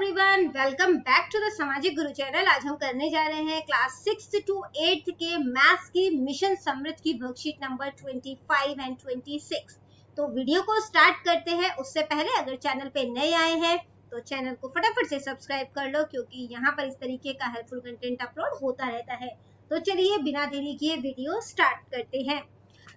Everyone, welcome back to the Samajik Guru channel. आज हम करने जा रहे हैं क्लास 6 to 8 के मैथ्स की मिशन समृद्ध की वर्कशीट नंबर 25 एंड 26। तो वीडियो को स्टार्ट करते हैं। उससे पहले अगर चैनल पे नए आए हैं तो चैनल को फटाफट से सब्सक्राइब कर लो, क्योंकि यहाँ पर इस तरीके का हेल्पफुल कंटेंट अपलोड होता रहता है। तो चलिए बिना देरी किए वीडियो स्टार्ट करते हैं।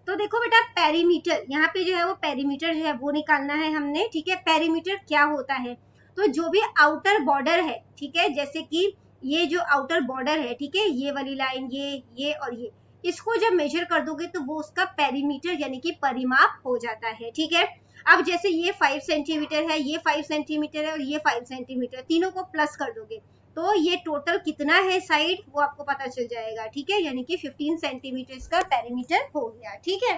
तो देखो बेटा, पेरीमीटर, यहाँ पे जो है वो पेरीमीटर जो है वो निकालना है हमने। ठीक है, पेरीमीटर क्या होता है? तो जो भी आउटर बॉर्डर है, ठीक है, जैसे कि ये जो आउटर बॉर्डर है, ठीक है, ये वाली लाइन, ये और ये, इसको जब मेजर कर दोगे तो वो उसका पेरीमीटर यानी कि परिमाप हो जाता है। ठीक है, अब जैसे ये 5 सेंटीमीटर है, ये 5 सेंटीमीटर है और ये 5 सेंटीमीटर, तीनों को प्लस कर दोगे तो ये टोटल कितना है साइड, वो आपको पता चल जाएगा। ठीक है, यानी कि 15 सेंटीमीटर इसका पेरीमीटर हो गया। ठीक है,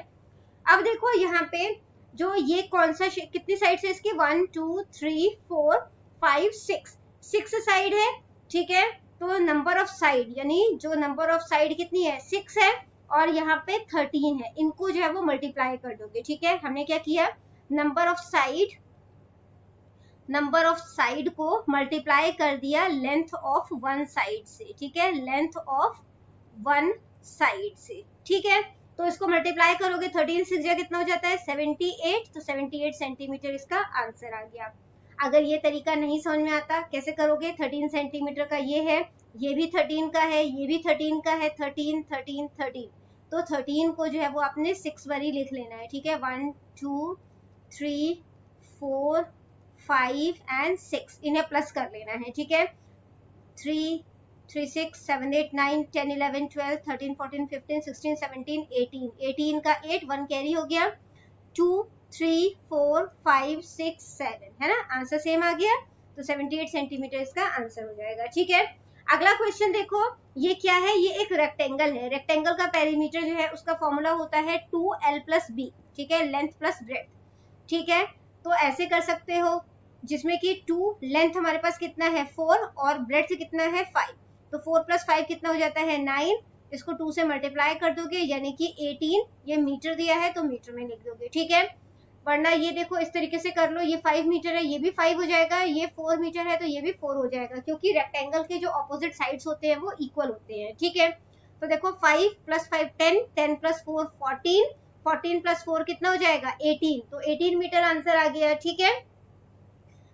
अब देखो यहाँ पे जो ये कौन सा कितनी साइड है इसकी, 1 2 3 4 5 6 साइड है। ठीक है, तो नंबर ऑफ साइड यानी जो नंबर ऑफ साइड कितनी है, 6 है और यहाँ पे 13 है। इनको जो है वो मल्टीप्लाई कर दोगे। ठीक है, हमने क्या किया, नंबर ऑफ साइड को मल्टीप्लाई कर दिया लेंथ ऑफ वन साइड से। ठीक है, लेंथ ऑफ वन साइड से। ठीक है, तो इसको मल्टीप्लाई करोगे, 13 6 जगह कितना हो जाता है, 78। तो 78 सेंटीमीटर इसका आंसर आ गया। अगर ये तरीका नहीं समझ में आता कैसे करोगे, 13 सेंटीमीटर का ये है, ये भी 13 का है, ये भी 13 का है, 13 13 13। तो 13 को जो है वो आपने 6 बारी लिख लेना है। ठीक है, 1 2 3 4 5 एंड 6, इन्हें प्लस कर लेना है। ठीक है, 3 3 6 7 8 9 10 11 12 13 14 15 16 17 18, 18 का 8, 1 कैरी हो गया, 2 3 4 5 6 7, है ना, आंसर सेम आ गया। तो 78 सेंटीमीटर इसका आंसर हो जाएगा। ठीक है, अगला क्वेश्चन देखो, ये क्या है, ये एक रेक्टेंगल है। रेक्टेंगल का पेरीमीटर जो है उसका फॉर्मूला होता है 2l + b। ठीक है, लेंथ प्लस ब्रेड्थ। ठीक है, तो ऐसे कर सकते हो जिसमें कि 2 लेंथ हमारे पास कितना है 4 और ब्रेड्थ कितना है 5। तो 4 + 5 कितना हो जाता है 9। इसको 2 से मल्टीप्लाई कर दोगे यानी कि 18। ये मीटर दिया है तो मीटर में लिख दोगे। ठीक है, वरना ये देखो इस तरीके से कर लो, ये 5 मीटर है, ये भी 5 हो जाएगा, ये 4 मीटर है तो ये भी 4 हो जाएगा, क्योंकि रेक्टेंगल के जो ऑपोजिट साइड्स होते हैं वो इक्वल होते हैं। ठीक है, तो देखो 5 + 5 10, 10 + 4 14, 14 + 4 कितना हो जाएगा 18। तो 18 मीटर आंसर आ गया। ठीक है,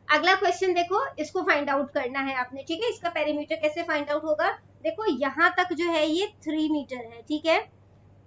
अगला क्वेश्चन देखो, इसको फाइंड आउट करना है आपने। ठीक है, इसका पेरीमीटर कैसे फाइंड आउट होगा, देखो यहाँ तक जो है ये 3 मीटर है। ठीक है,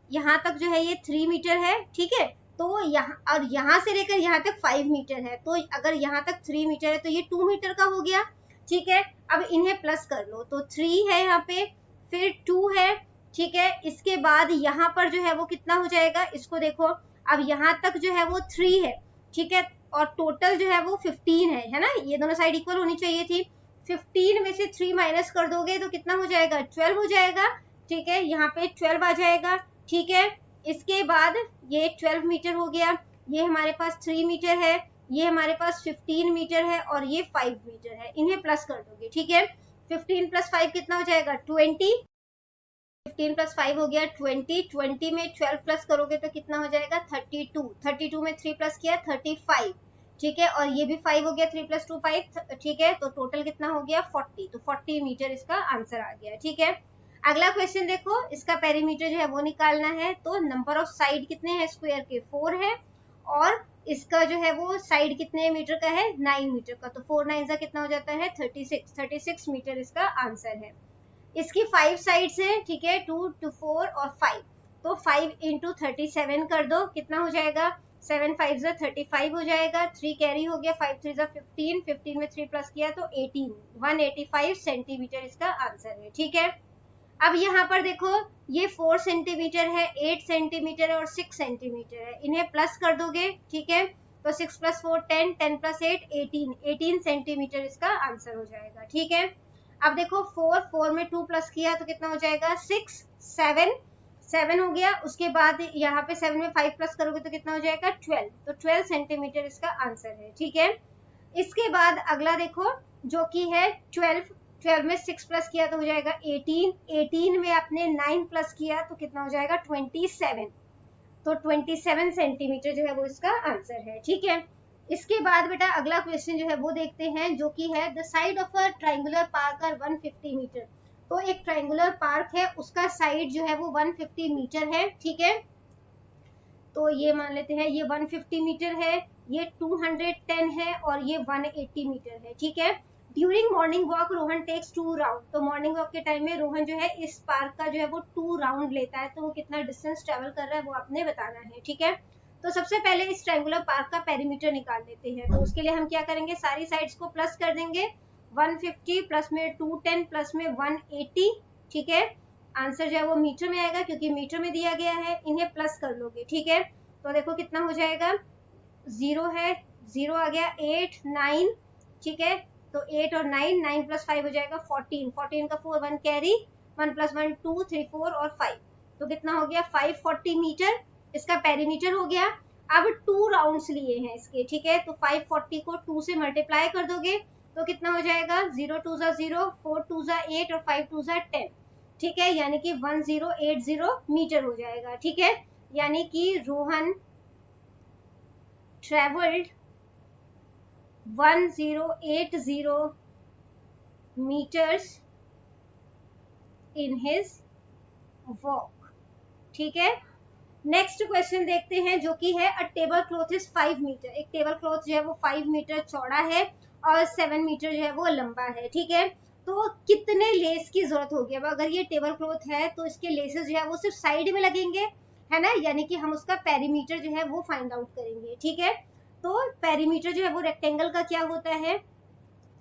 यहाँ तक जो है ये 3 मीटर है। ठीक है, तो यहाँ और यहाँ से लेकर यहाँ तक 5 मीटर है, तो अगर यहाँ तक 3 मीटर है तो ये 2 मीटर का हो गया। ठीक है, अब इन्हें प्लस कर लो, तो 3 है यहाँ पे, फिर 2 है। ठीक है, इसके बाद यहाँ पर जो है वो कितना हो जाएगा, इसको देखो, अब यहाँ तक जो है वो 3 है। ठीक है, और टोटल जो है वो 15 है ना, ये दोनों साइड इक्वल होनी चाहिए थी। 15 में से 3 माइनस कर दोगे तो कितना हो जाएगा, 12 हो जाएगा। ठीक है, यहाँ पे 12 आ जाएगा। ठीक है, इसके बाद ये 12 मीटर हो गया, ये हमारे पास 3 मीटर है, ये हमारे पास 15 मीटर है और ये 5 मीटर है, इन्हें प्लस कर दोगे। ठीक है, 15 + 5 कितना हो जाएगा 20, 15 + 5 हो गया 20, 20 में 12 प्लस करोगे तो कितना हो जाएगा 32, 32 में 3 प्लस किया 35। ठीक है, और ये भी 5 हो गया, 3 + 2 5। ठीक है, तो टोटल कितना हो गया 40, तो 40 मीटर इसका आंसर आ गया। ठीक है, अगला क्वेश्चन देखो, इसका पेरीमीटर जो है वो निकालना है। तो नंबर ऑफ साइड कितने हैं स्क्वायर के, 4 है, और इसका जो है वो साइड कितने मीटर का है, 9 मीटर का। तो 4 9 कितना हो जाता है 36 मीटर इसका आंसर है। इसकी 5 साइड्स हैं। ठीक है, 2 2 4 और 5, तो 5 × 37 कर दो, कितना हो जाएगा 7 5 35 हो जाएगा, 3 कैरी हो गया, 5 3 15, 15 में 3 प्लस किया तो 18, 185 सेंटीमीटर इसका आंसर है। ठीक है, अब यहाँ पर देखो, ये 4 सेंटीमीटर है, 8 सेंटीमीटर है और 6 सेंटीमीटर है, इन्हें प्लस कर दोगे। ठीक है, तो 6 + 4 10, 10 + 8 18, 18 सेंटीमीटर इसका आंसर हो जाएगा। ठीक है, अब देखो 4 4 में 2 प्लस किया तो कितना हो जाएगा 6 7 7 हो गया। उसके बाद यहाँ पे 7 में 5 प्लस करोगे तो कितना हो जाएगा 12, तो 12 सेंटीमीटर इसका आंसर है। ठीक है, इसके बाद अगला देखो जो कि है 12, 12 में 6 प्लस किया तो हो जाएगा 18, 18 में आपने 9 प्लस किया तो कितना हो जाएगा 27, तो 27 सेंटीमीटर जो है वो इसका आंसर है। ठीक है, इसके बाद बेटा अगला क्वेश्चन जो है वो देखते हैं, जो कि है the side of a triangular park are 150 metre. तो एक ट्राइंगुलर पार्क है, उसका साइड जो है वो 150 मीटर है, ठीक है। तो ये मान लेते हैं ये 150 मीटर है, ये 210 है और ये 180 मीटर है, ठीक है। During morning walk Rohan takes 2 round. तो मॉर्निंग वॉक के टाइम में रोहन जो है इस पार्क का जो है वो 2 राउंड लेता है। तो वो कितना डिस्टेंस ट्रेवल कर रहा है वो आपने बताना है, ठीक है। तो सबसे पहले इस ट्रायंगुलर पार्क का पेरीमीटर निकाल लेते हैं। तो उसके लिए हम क्या करेंगे, सारी साइड्स को प्लस कर देंगे। 150 प्लस में 210 प्लस में 180, ठीक है। आंसर जो है वो मीटर में आएगा क्योंकि मीटर में दिया गया है। इन्हें प्लस कर लोगे, ठीक है। तो देखो कितना हो जाएगा, 0 है, 0 आ गया, 8 9, ठीक है। तो 8 और 9, 9 प्लस 5 हो जाएगा 14, 14 का 4 1 कैरी, 1 प्लस 1 2 3 4 और 5। तो कितना हो गया 540 मीटर, इसका पेरीमीटर हो गया। अब 2 राउंड्स लिए हैं इसके, ठीक है। तो 540 को 2 से मल्टीप्लाई कर दोगे तो कितना हो जाएगा, 0 2 0, 4 2 8 और 5 2 10, ठीक है। यानी कि 1080 मीटर हो जाएगा, ठीक है। यानी कि Rohan traveled 1080 meters in his walk, ठीक है। नेक्स्ट क्वेश्चन देखते हैं, जो कि है a table cloth is 5 metre. एक टेबल क्लॉथ जो है वो 5 मीटर चौड़ा है और 7 मीटर जो है वो लंबा है, ठीक है। तो कितने लेस की जरूरत होगी। अब अगर ये टेबल क्लॉथ है तो इसके लेसेस जो है वो सिर्फ साइड में लगेंगे, है ना। यानी कि हम उसका पेरीमीटर जो है वो फाइंड आउट करेंगे, ठीक है। तो पेरीमीटर जो है वो रेक्टेंगल का क्या होता है,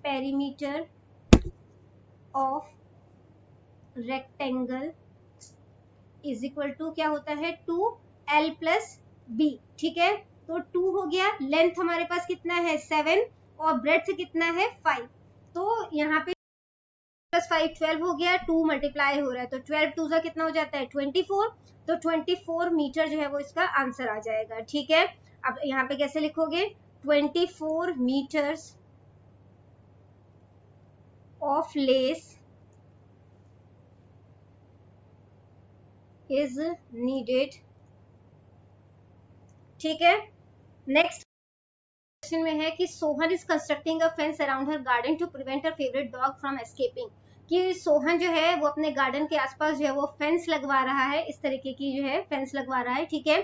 perimeter of rectangle is equal to क्या होता है, 2l प्लस बी, ठीक है। तो 2 हो गया, लेंथ हमारे पास कितना है 7 और ब्रेड्थ कितना है 5। तो यहाँ पे प्लस 5 12 हो गया, 2 मल्टीप्लाई हो रहा है तो 12 2 का कितना हो जाता है 24। तो 24 मीटर जो है वो इसका आंसर आ जाएगा, ठीक है। अब यहाँ पे कैसे लिखोगे, 24 metres of lace is needed, ठीक है। नेक्स्ट क्वेश्चन में है कि Sohan is constructing a fence around her garden to prevent her favourite dog from escaping. कि सोहन जो है वो अपने गार्डन के आसपास जो है वो फेंस लगवा रहा है, इस तरीके की जो है फेंस लगवा रहा है, ठीक है।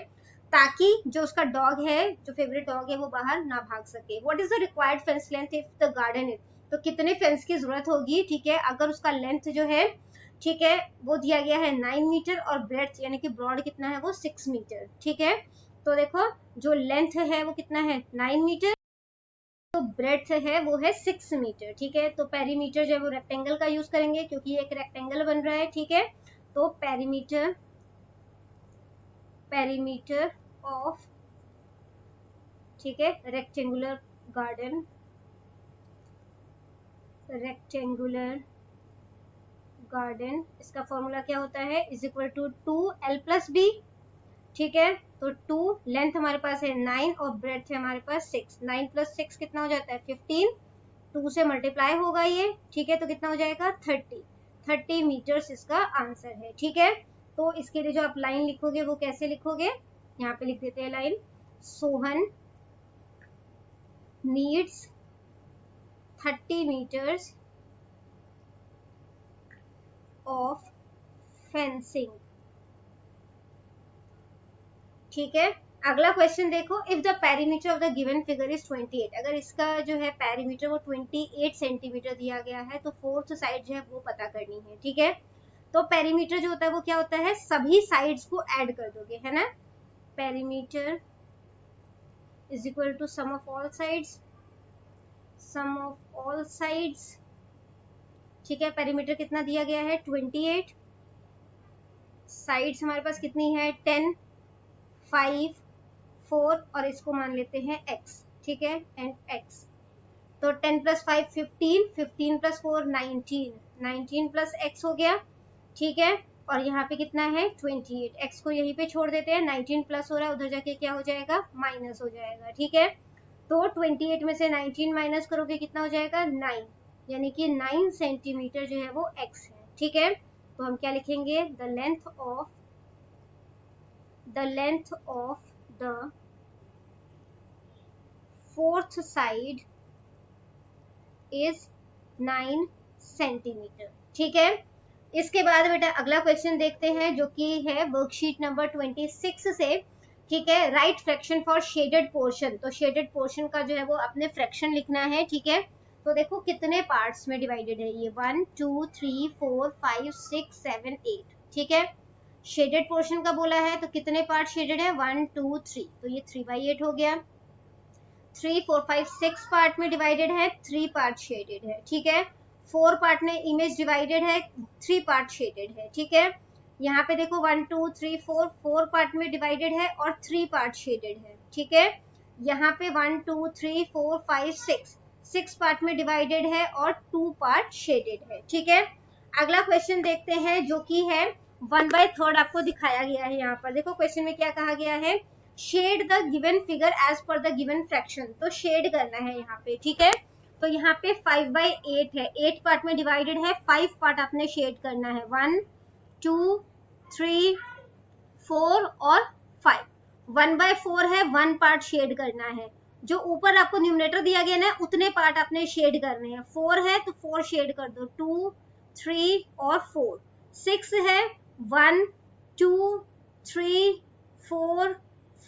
ताकि जो उसका डॉग है, जो फेवरेट डॉग है, वो बाहर ना भाग सके। What is the required fence length if the garden is. तो कितने फेंस की जरूरत होगी, ठीक है। अगर उसका लेंथ जो है, ठीक है, वो दिया गया है 9 मीटर और ब्रेड्थ यानी कि ब्रॉड कितना है वो 6 मीटर, ठीक है। तो देखो जो लेंथ है वो कितना है 9 मीटर, तो ब्रेड्थ है वो है 6 मीटर, ठीक है। तो पेरीमीटर जो है वो रेक्टेंगल का यूज करेंगे क्योंकि ये एक रेक्टेंगल बन रहा है, ठीक है। तो पेरीमीटर ऑफ, ठीक है, रेक्टेंगुलर गार्डन, इसका फॉर्मूला क्या होता है, is equal to 2l plus b, ठीक है। तो 2 लेंथ हमारे पास है 9 और ब्रेड्थ है हमारे पास 6, 9 प्लस 6 कितना हो जाता है 15, 2 से मल्टीप्लाई होगा ये, ठीक है। तो कितना हो जाएगा 30 मीटर्स इसका आंसर है, ठीक है। तो इसके लिए जो आप लाइन लिखोगे वो कैसे लिखोगे, यहाँ पे लिख देते हैं line, Sohan needs 30 metres of fencing, ठीक है। अगला क्वेश्चन देखो, if the perimeter of the given figure is 28। अगर इसका जो है पेरीमीटर वो 28 सेंटीमीटर दिया गया है तो फोर्थ साइड जो है वो पता करनी है, ठीक है। तो पेरीमीटर जो होता है वो क्या होता है, सभी साइड्स को ऐड कर दोगे, है ना। Perimeter is equal to sum of all sides, ठीक है। पेरीमीटर कितना दिया गया है 28, साइड्स हमारे पास कितनी है 10 5 4 और इसको मान लेते हैं x, ठीक है, एंड x। तो 10 प्लस 5 15, 15 प्लस 4 19, 19 प्लस x हो गया, ठीक है। और यहाँ पे कितना है 28, x को यहीं पे छोड़ देते हैं, 19 प्लस हो रहा है, उधर जाके क्या हो जाएगा माइनस हो जाएगा, ठीक है। तो 28 में से 19 माइनस करोगे कितना हो जाएगा 9, यानी कि 9 सेंटीमीटर जो है वो x है, ठीक है। तो हम क्या लिखेंगे, the length of the fourth side is 9 centimetre. ठीक है, इसके बाद बेटा अगला क्वेश्चन देखते हैं जो कि है वर्कशीट नंबर 26 से। ठीक है, right fraction for shaded portion. तो शेडेड पोर्शन का जो है वो अपने फ्रैक्शन लिखना है। ठीक है, तो देखो कितने पार्ट्स में डिवाइडेड है ये, 1 2 3 4 5 6 7 8। ठीक है, शेडेड पोर्शन का बोला है तो कितने पार्ट शेडेड है, 1 2 3, तो ये 3/8 हो गया। 3 4 5 6 पार्ट में डिवाइडेड है, 3 पार्ट शेडेड है। ठीक है, 4 पार्ट में इमेज डिवाइडेड है, 3 पार्ट शेडेड है। ठीक है, यहाँ पे देखो 1 2 3 4, 4 पार्ट में डिवाइडेड है और 3 पार्ट शेडेड है। ठीक है, यहाँ पे 1 2 3 4 5 6 पार्ट में डिवाइडेड है और 2 पार्ट शेडेड है। ठीक है, अगला क्वेश्चन देखते हैं जो कि है 1/3 आपको दिखाया गया है। यहाँ पर देखो क्वेश्चन में क्या कहा गया है, shade the given figure as per the given fraction. तो शेड करना है यहाँ पे। ठीक है, तो यहाँ पे 5/8 है, 8 पार्ट में डिवाइडेड है, 5 पार्ट आपने शेड करना है, 1 2 3 4 और 5। 1/4 है, 1 पार्ट शेड करना है। जो ऊपर आपको न्यूमरेटर दिया गया ना उतने पार्ट आपने शेड करने हैं। 4 है तो 4 शेड कर दो, 2 3 और 4। 6 है, 1 2 3 4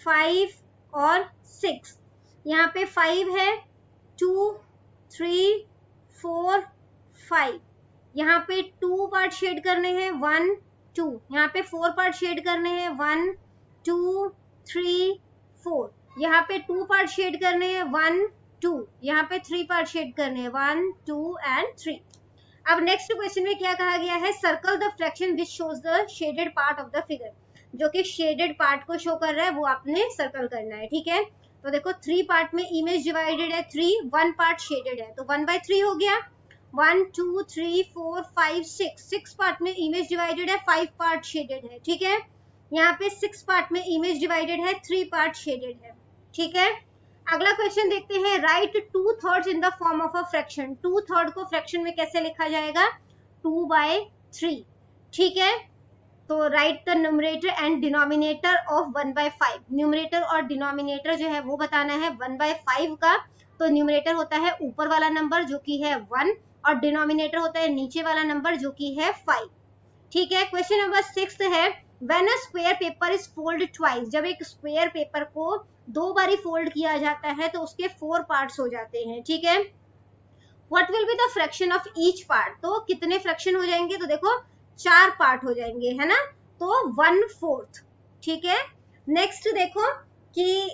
5 और 6। यहाँ पे 5 है, 2 3 4 5। यहाँ पे 2 पार्ट शेड करने हैं, 1 2। यहाँ पे 4 पार्ट शेड करने हैं, 1 2 3 4। यहाँ पे 2 पार्ट शेड करने हैं, 1 2। यहाँ पे 3 पार्ट शेड करने हैं, 1 2 एंड 3। अब नेक्स्ट क्वेश्चन में क्या कहा गया है, circle the fraction which shows the shaded part of the figure. जो कि शेडेड पार्ट को शो कर रहा है वो आपने सर्कल करना है। ठीक है, तो देखो 3 पार्ट में इमेज डिवाइडेड है, 3 1 पार्ट शेडेड है, तो 1/3 हो गया। 1 2 3 4 5 6 पार्ट में इमेज डिवाइडेड है, 5 पार्ट शेडेड है। ठीक है, यहाँ पे 6 पार्ट में इमेज डिवाइडेड है, 3 पार्ट शेडेड है। ठीक है, अगला क्वेश्चन देखते हैं, right 2/3 in the form of a fraction. 2/3 को फ्रैक्शन में कैसे लिखा जाएगा, 2/3। ठीक है, तो right the numerator and denominator of 1/5। Numerator और डिनोमिनेटर जो है वो बताना है 1/5 का। तो न्यूमरेटर होता है ऊपर वाला नंबर जो कि है 1 और डिनोमिनेटर होता है नीचे वाला नंबर जो कि है 5। ठीक है, क्वेश्चन नंबर 6 है, when a square paper is fold twice. जब एक स्क्वायर पेपर को 2 बारी फोल्ड किया जाता है तो उसके 4 पार्ट्स हो जाते हैं। ठीक है, what will be the fraction of each part. तो कितने फ्रैक्शन हो जाएंगे, तो देखो 4 पार्ट हो जाएंगे, है ना, तो 1/4। ठीक है, नेक्स्ट देखो कि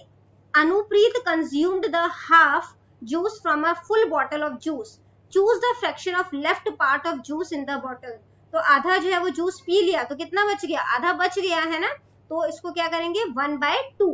Anupreet consumed the half juice from a full bottle of juice, choose the fraction of left part of juice in the bottle. तो आधा जो है वो जूस पी लिया तो कितना बच गया, आधा बच गया, है ना, तो इसको क्या करेंगे 1/2।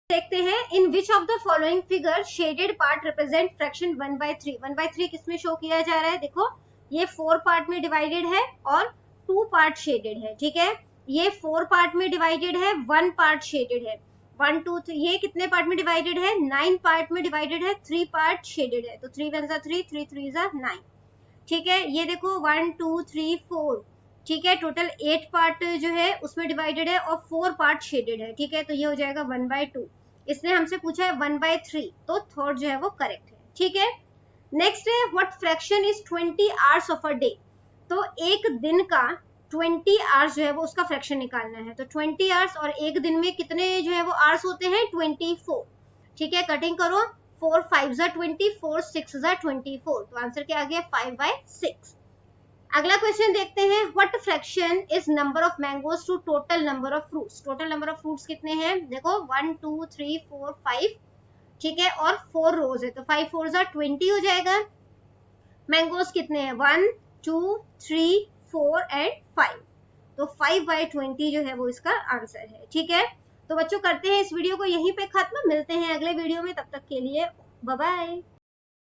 देखते हैं, in which of the following figure shaded part represent fraction 1/3। 1/3 किसमें शो किया जा रहा है, देखो ये 4 पार्ट में डिवाइडेड है और 2 पार्ट शेडेड है। ठीक है, ये 4 पार्ट में डिवाइडेड है, 1 पार्ट शेडेड है। 1 2 3, ये कितने पार्ट में डिवाइडेड है, 9 पार्ट में डिवाइडेड है, 3 पार्ट शेडेड है, तो 3 1 3 3 3 9। ठीक है, ये देखो 1 2 3 4। ठीक है, टोटल 8 पार्ट जो है उसमें डिवाइडेड है और 4 पार्ट शेडेड है। ठीक है, तो ये हो जाएगा 1/2। इसने हमसे पूछा है 1/3, तो थर्ड जो है वो करेक्ट है। ठीक है, नेक्स्ट है, what fraction is 20 hours of a day. तो एक दिन का 20 आवर्स जो है वो उसका फ्रैक्शन निकालना है। तो 20 आवर्स और एक दिन में कितने जो है वो आवर्स होते हैं, 24। ठीक है, कटिंग करो, 4 5 20, 4 6 24, तो आंसर क्या आ गया 5/6। अगला क्वेश्चन देखते हैं, what fraction is number of mangoes to total number of fruits. Total number of fruits कितने हैं, देखो 1 2 3 4 5। ठीक है, और 4 रोज है तो 5 4 20 हो जाएगा। मैंगोज कितने हैं, 1 2 3 4 एंड 5, तो 5/20 जो है वो इसका आंसर है। ठीक है, तो बच्चों करते हैं इस वीडियो को यहीं पे खत्म, मिलते हैं अगले वीडियो में, तब तक के लिए बाय बाय।